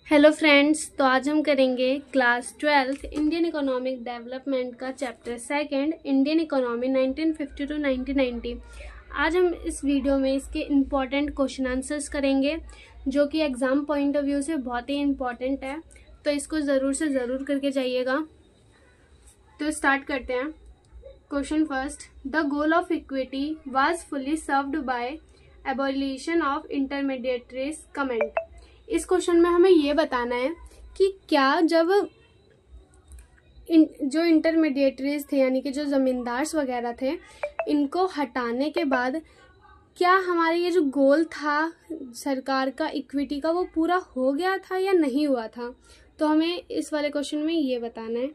Hello friends, तो आज हम करेंगे क्लास 12 इंडियन इकोनॉमिक डेवलपमेंट का chapter second Indian economy 1950 to 1990। आज हम इस वीडियो में इसके इम्पॉर्टेंट क्वेश्चन आंसर्स करेंगे जो कि एग्ज़ाम पॉइंट ऑफ व्यू से बहुत ही इम्पॉर्टेंट है, तो इसको ज़रूर से ज़रूर करके जाइएगा। तो स्टार्ट करते हैं। Question first, the goal of equity was fully served by abolition of intermediaries comment. इस क्वेश्चन में हमें ये बताना है कि क्या जब जो इंटरमीडिएटरीज थे यानी कि जो ज़मींदार्स वगैरह थे, इनको हटाने के बाद क्या हमारा ये जो गोल था सरकार का इक्विटी का, वो पूरा हो गया था या नहीं हुआ था। तो हमें इस वाले क्वेश्चन में ये बताना है।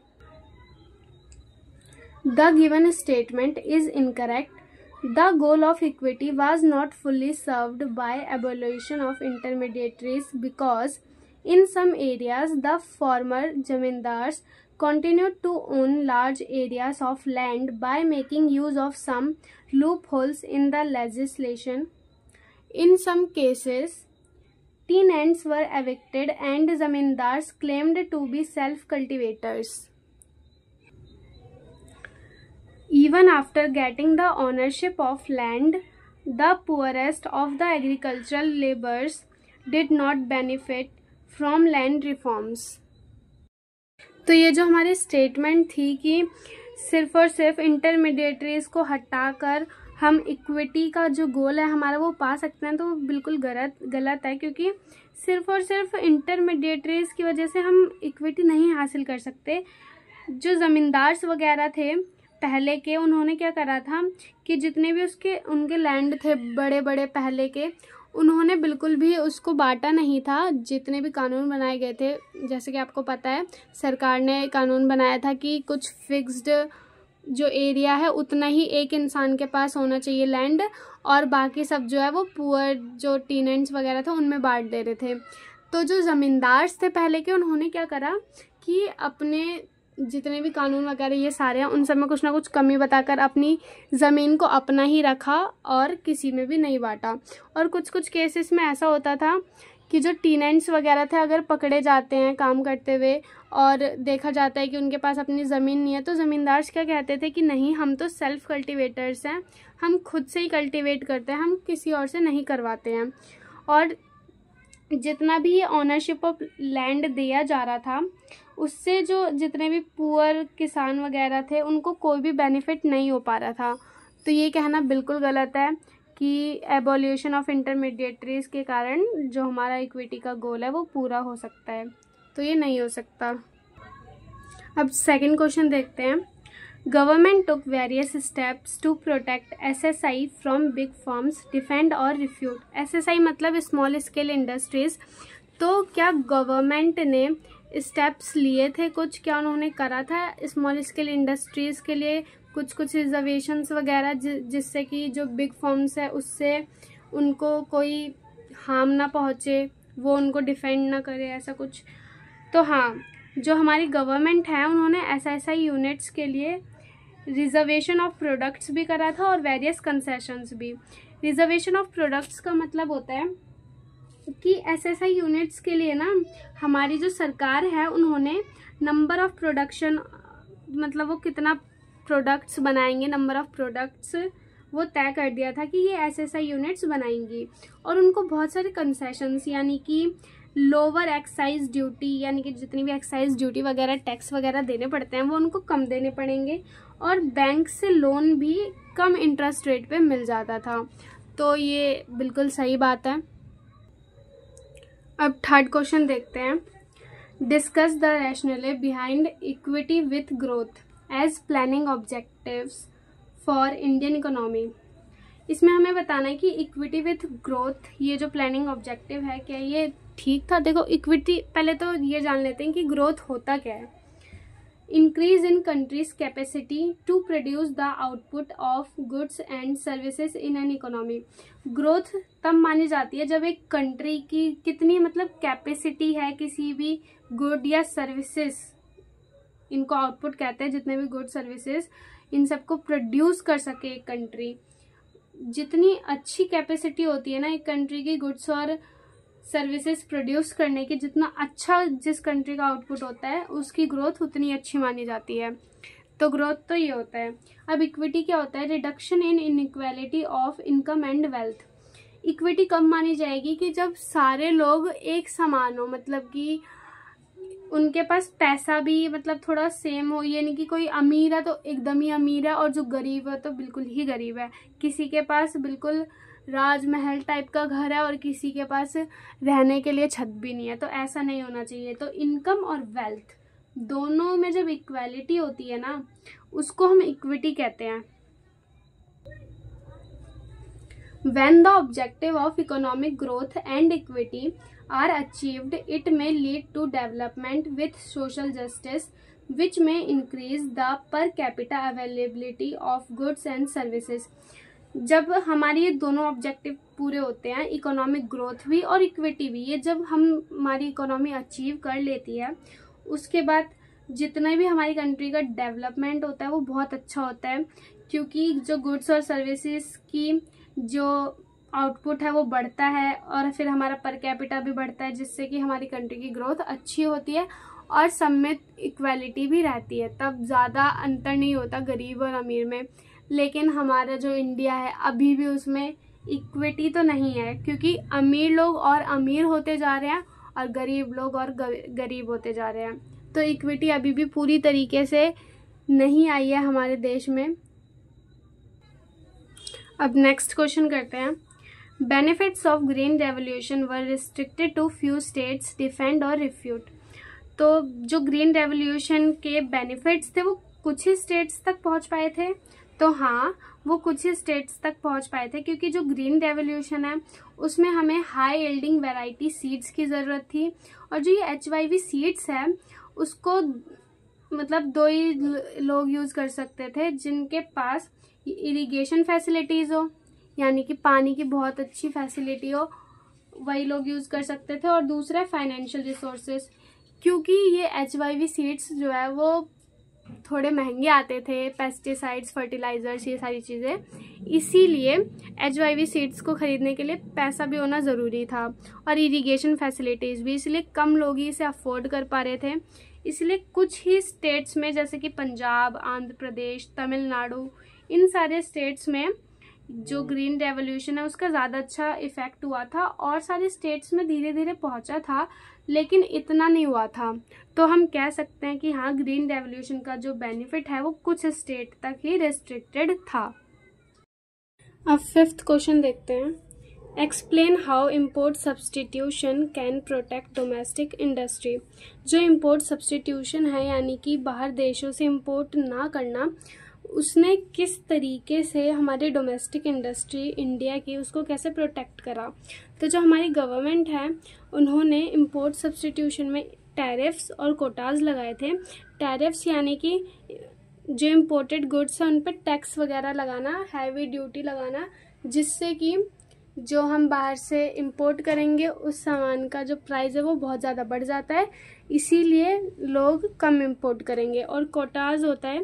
The given statement is incorrect. The goal of equity was not fully served by abolition of intermediaries because in some areas the former zamindars continued to own large areas of land by making use of some loopholes in the legislation. In some cases, tenants were evicted and zamindars claimed to be self-cultivators. Even after getting the ownership of land, the poorest of the agricultural laborers did not benefit from land reforms. तो ये जो हमारी statement थी कि सिर्फ और सिर्फ intermediaries को हटाकर हम इक्विटी का जो गोल है हमारा वो पा सकते हैं, तो वो बिल्कुल गलत है, क्योंकि सिर्फ और सिर्फ इंटरमीडिएटरीज की वजह से हम इक्विटी नहीं हासिल कर सकते। जो ज़मींदार्स वगैरह थे पहले के, उन्होंने क्या करा था कि जितने भी उनके लैंड थे बड़े बड़े पहले के, उन्होंने बिल्कुल भी उसको बांटा नहीं था। जितने भी कानून बनाए गए थे, जैसे कि आपको पता है सरकार ने कानून बनाया था कि कुछ फिक्स्ड जो एरिया है उतना ही एक इंसान के पास होना चाहिए लैंड, और बाकी सब जो है वो पुअर जो टेनेंट्स वगैरह थे उनमें बांट दे रहे थे। तो जो ज़मींदार्स थे पहले के, उन्होंने क्या करा कि अपने जितने भी कानून वगैरह ये सारे हैं उन सब में कुछ ना कुछ कमी बताकर अपनी ज़मीन को अपना ही रखा और किसी में भी नहीं बांटा। और कुछ कुछ केसेस में ऐसा होता था कि जो टेनेंट्स वगैरह थे अगर पकड़े जाते हैं काम करते हुए और देखा जाता है कि उनके पास अपनी ज़मीन नहीं है, तो ज़मींदार्स क्या कहते थे कि नहीं, हम तो सेल्फ कल्टिवेटर्स हैं, हम खुद से ही कल्टिवेट करते हैं, हम किसी और से नहीं करवाते हैं। और जितना भी ये ऑनरशिप ऑफ लैंड दिया जा रहा था उससे जो जितने भी पुअर किसान वगैरह थे उनको कोई भी बेनिफिट नहीं हो पा रहा था। तो ये कहना बिल्कुल गलत है कि एबॉल्यूशन ऑफ इंटरमीडिएटरीज के कारण जो हमारा इक्विटी का गोल है वो पूरा हो सकता है, तो ये नहीं हो सकता। अब सेकंड क्वेश्चन देखते हैं। Government took various steps to protect SSI from big firms defend और रिफ्यूट। एसएसआई मतलब स्मॉल स्केल इंडस्ट्रीज। तो क्या गवर्नमेंट ने स्टेप्स लिए थे कुछ, क्या उन्होंने करा था स्मॉल स्केल इंडस्ट्रीज़ के लिए कुछ रिजर्वेशंस वगैरह, जिससे कि जो बिग फर्म्स है उससे उनको कोई हार्म ना पहुँचे, वो उनको डिफेंड ना करे, ऐसा कुछ। तो हाँ, जो हमारी गवर्नमेंट है उन्होंने एसएसआई यूनिट्स के लिए रिजर्वेशन ऑफ प्रोडक्ट्स भी करा था और वेरियस कंसेशंस भी। रिजर्वेशन ऑफ प्रोडक्ट्स का मतलब होता है कि एसएसआई यूनिट्स के लिए ना हमारी जो सरकार है उन्होंने नंबर ऑफ प्रोडक्शन, मतलब वो कितना प्रोडक्ट्स बनाएंगे, नंबर ऑफ प्रोडक्ट्स वो तय कर दिया था कि ये एसएसआई यूनिट्स बनाएंगी। और उनको बहुत सारे कंसेशंस यानी कि लोअर एक्साइज ड्यूटी, यानी कि जितनी भी एक्साइज ड्यूटी वगैरह टैक्स वगैरह देने पड़ते हैं वो उनको कम देने पड़ेंगे, और बैंक से लोन भी कम इंटरेस्ट रेट पे मिल जाता था। तो ये बिल्कुल सही बात है। अब थर्ड क्वेश्चन देखते हैं। Discuss the rationale behind equity with growth as planning objectives for Indian economy. इसमें हमें बताना है कि इक्विटी विथ ग्रोथ ये जो प्लानिंग ऑब्जेक्टिव है, क्या ये ठीक था। देखो, इक्विटी, पहले तो ये जान लेते हैं कि ग्रोथ होता क्या है। Increase in country's capacity to produce the output of goods and services in an economy. Growth तब मानी जाती है जब एक कंट्री की कितनी मतलब कैपेसिटी है किसी भी गुड या सर्विसेज, इनको आउटपुट कहते हैं, जितने भी गुड सर्विसेज इन सबको प्रोड्यूस कर सके एक कंट्री। जितनी अच्छी कैपेसिटी होती है ना एक कंट्री की गुड्स और सर्विसेज प्रोड्यूस करने की, जितना अच्छा जिस कंट्री का आउटपुट होता है उसकी ग्रोथ उतनी अच्छी मानी जाती है। तो ग्रोथ तो ये होता है। अब इक्विटी क्या होता है? Reduction in inequality of income and wealth. Equity कब मानी जाएगी? कि जब सारे लोग एक समान हो, मतलब कि उनके पास पैसा भी मतलब थोड़ा सेम हो। ये नहीं कि कोई अमीर है तो एकदम ही अमीर है और जो गरीब है तो बिल्कुल ही गरीब है। किसी के पास बिल्कुल राजमहल टाइप का घर है और किसी के पास रहने के लिए छत भी नहीं है। तो ऐसा नहीं होना चाहिए। तो इनकम और वेल्थ दोनों में जब इक्वालिटी होती है ना, उसको हम इक्विटी कहते हैं। When the objective of economic growth and equity are achieved, it may lead to development with social justice, which may increase the per capita availability of goods and services. जब हमारी ये दोनों ऑब्जेक्टिव पूरे होते हैं, economic growth भी और equity भी, ये जब हमारी इकोनॉमी अचीव कर लेती है, उसके बाद जितना भी हमारी कंट्री का डेवलपमेंट होता है वो बहुत अच्छा होता है, क्योंकि जो गुड्स और सर्विसेज की जो आउटपुट है वो बढ़ता है और फिर हमारा पर कैपिटा भी बढ़ता है, जिससे कि हमारी कंट्री की ग्रोथ अच्छी होती है और सब में इक्वालिटी भी रहती है। तब ज़्यादा अंतर नहीं होता गरीब और अमीर में। लेकिन हमारा जो इंडिया है अभी भी उसमें इक्विटी तो नहीं है, क्योंकि अमीर लोग और अमीर होते जा रहे हैं और गरीब लोग और गरीब होते जा रहे हैं। तो इक्विटी अभी भी पूरी तरीके से नहीं आई है हमारे देश में। अब नेक्स्ट क्वेश्चन करते हैं। Benefits of green revolution were restricted to few states, defend और रिफ्यूट। तो जो ग्रीन रेवोल्यूशन के बेनिफिट्स थे वो कुछ ही स्टेट्स तक पहुंच पाए थे। तो हाँ, वो कुछ ही स्टेट्स तक पहुंच पाए थे, क्योंकि जो ग्रीन रेवोल्यूशन है उसमें हमें हाई यील्डिंग वैरायटी सीड्स की ज़रूरत थी। और जो ये HYV सीड्स है उसको मतलब 2 ही लोग यूज़ कर सकते थे, जिनके पास इरिगेशन फैसिलिटीज़ हो, यानी कि पानी की बहुत अच्छी फैसिलिटी हो, वही लोग यूज़ कर सकते थे। और दूसरा फाइनेंशियल रिसोर्सेज, क्योंकि ये HYV सीड्स जो है वो थोड़े महंगे आते थे, पेस्टिसाइड्स, फर्टिलाइजर्स, ये सारी चीज़ें। इसीलिए HYV सीड्स को ख़रीदने के लिए पैसा भी होना ज़रूरी था और इरिगेशन फैसिलिटीज़ भी, इसलिए कम लोग ही इसे अफोर्ड कर पा रहे थे। इसलिए कुछ ही स्टेट्स में, जैसे कि पंजाब, आंध्र प्रदेश, तमिलनाडु, इन सारे स्टेट्स में जो ग्रीन रेवोल्यूशन है उसका ज़्यादा अच्छा इफेक्ट हुआ था और सारे स्टेट्स में धीरे धीरे पहुंचा था, लेकिन इतना नहीं हुआ था। तो हम कह सकते हैं कि हाँ, ग्रीन रेवोल्यूशन का जो बेनिफिट है वो कुछ स्टेट तक ही रिस्ट्रिक्टेड था। अब 5th क्वेश्चन देखते हैं। Explain how import substitution can protect domestic industry. जो इम्पोर्ट सब्सटीट्यूशन है, यानी कि बाहर देशों से इम्पोर्ट ना करना, उसने किस तरीके से हमारी डोमेस्टिक इंडस्ट्री इंडिया की उसको कैसे प्रोटेक्ट करा। तो जो हमारी गवर्नमेंट है उन्होंने इम्पोर्ट सब्सटीट्यूशन में टैरिफ्स और कोटाज लगाए थे। टैरिफ्स यानी कि जो इम्पोर्टेड गुड्स हैं उन पर टैक्स वगैरह लगाना, हैवी ड्यूटी लगाना, जिससे कि जो हम बाहर से इम्पोर्ट करेंगे उस सामान का जो प्राइस है वो बहुत ज़्यादा बढ़ जाता है, इसीलिए लोग कम इम्पोर्ट करेंगे। और कोटाज होता है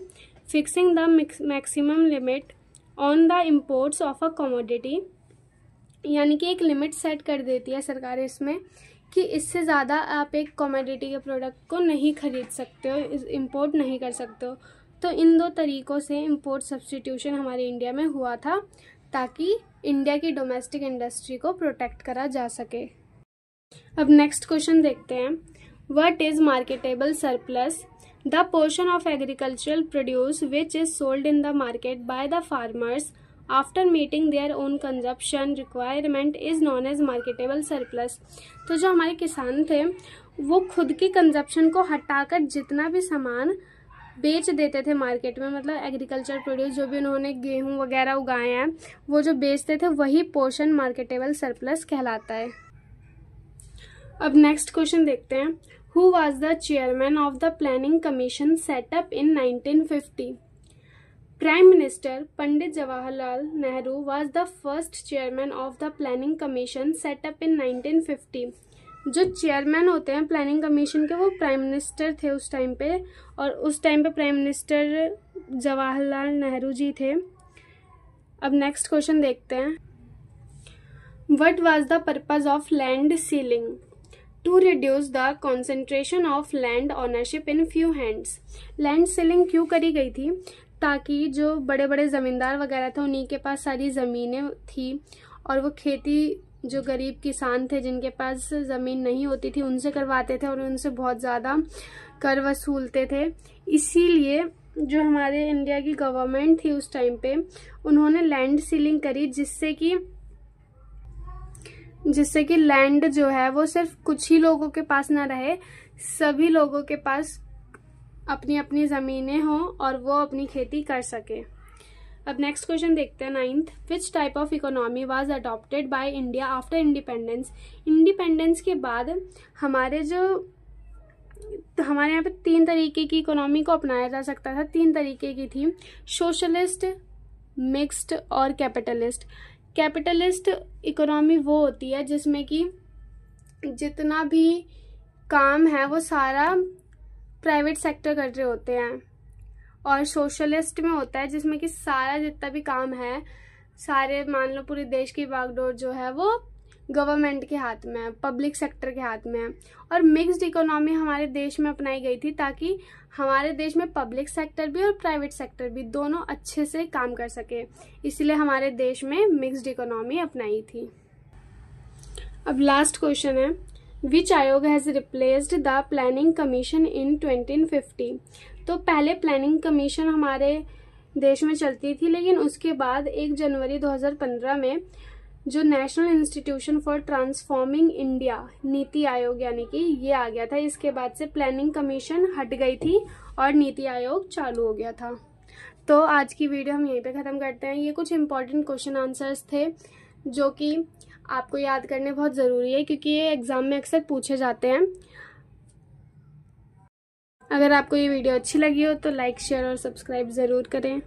fixing the maximum limit on the imports of a commodity, यानी कि एक लिमिट सेट कर देती है सरकार इसमें कि इससे ज़्यादा आप एक कमोडिटी के प्रोडक्ट को नहीं खरीद सकते हो, इम्पोर्ट नहीं कर सकते हो। तो इन 2 तरीक़ों से इम्पोर्ट सब्सटीट्यूशन हमारे इंडिया में हुआ था, ताकि इंडिया की डोमेस्टिक इंडस्ट्री को प्रोटेक्ट करा जा सके। अब नेक्स्ट क्वेश्चन देखते हैं। What is marketable surplus? The portion of agricultural produce which is sold in the market by the farmers after meeting their own consumption requirement is known as marketable surplus. तो जो हमारे किसान थे वो खुद की कंजप्शन को हटाकर जितना भी सामान बेच देते थे मार्केट में, मतलब एग्रीकल्चर प्रोड्यूस जो भी उन्होंने गेहूं वगैरह उगाए हैं वो जो बेचते थे, वही पोर्शन मार्केटेबल सरप्लस कहलाता है। अब नेक्स्ट क्वेश्चन देखते हैं। Who was the chairman of the planning commission set up in 1950? Prime Minister Pandit Jawaharlal Nehru was the first chairman of the planning commission set up in 1950. जो chairman होते हैं planning commission के वो prime minister थे उस time पे, और उस टाइम पे प्राइम मिनिस्टर जवाहरलाल नेहरू जी थे। अब नेक्स्ट क्वेश्चन देखते हैं। What was the purpose of land sealing? To reduce the concentration of land ownership in few hands. Land sealing क्यों करी गई थी? ताकि जो बड़े बड़े ज़मींदार वगैरह थे उन्हीं के पास सारी ज़मीनें थी और वो खेती जो गरीब किसान थे जिनके पास ज़मीन नहीं होती थी उनसे करवाते थे और उनसे बहुत ज़्यादा कर वसूलते थे। इसीलिए जो हमारे इंडिया की गवर्नमेंट थी उस टाइम पे उन्होंने लैंड सीलिंग करी, जिससे कि लैंड जो है वो सिर्फ कुछ ही लोगों के पास ना रहे, सभी लोगों के पास अपनी अपनी ज़मीनें हों और वो अपनी खेती कर सके। अब नेक्स्ट क्वेश्चन देखते हैं 9th। Which type of economy was adopted by India after independence? Independence के बाद हमारे यहाँ पे 3 तरीके की इकोनॉमी को अपनाया जा सकता था। 3 तरीके की थी, सोशलिस्ट, मिक्स्ड और कैपिटलिस्ट। कैपिटलिस्ट इकोनॉमी वो होती है जिसमें कि जितना भी काम है वो सारा प्राइवेट सेक्टर कर रहे होते हैं, और सोशलिस्ट में होता है जिसमें कि सारा जितना भी काम है सारे, मान लो पूरे देश की बागडोर जो है वो गवर्नमेंट के हाथ में है, पब्लिक सेक्टर के हाथ में है। और मिक्स्ड इकोनॉमी हमारे देश में अपनाई गई थी ताकि हमारे देश में पब्लिक सेक्टर भी और प्राइवेट सेक्टर भी दोनों अच्छे से काम कर सके, इसलिए हमारे देश में मिक्स्ड इकोनॉमी अपनाई थी। अब लास्ट क्वेश्चन है, विच आयोग has replaced the planning commission इन 2050? तो पहले प्लानिंग कमीशन हमारे देश में चलती थी, लेकिन उसके बाद 1 जनवरी 2015 में जो national institution for transforming India NITI Aayog यानी कि ये आ गया था। इसके बाद से प्लानिंग कमीशन हट गई थी और नीति आयोग चालू हो गया था। तो आज की वीडियो हम यहीं पे ख़त्म करते हैं। ये कुछ इंपॉर्टेंट क्वेश्चन आंसर्स थे जो कि आपको याद करने बहुत ज़रूरी है क्योंकि ये एग्ज़ाम में अक्सर पूछे जाते हैं। अगर आपको ये वीडियो अच्छी लगी हो तो लाइक, शेयर और सब्सक्राइब ज़रूर करें।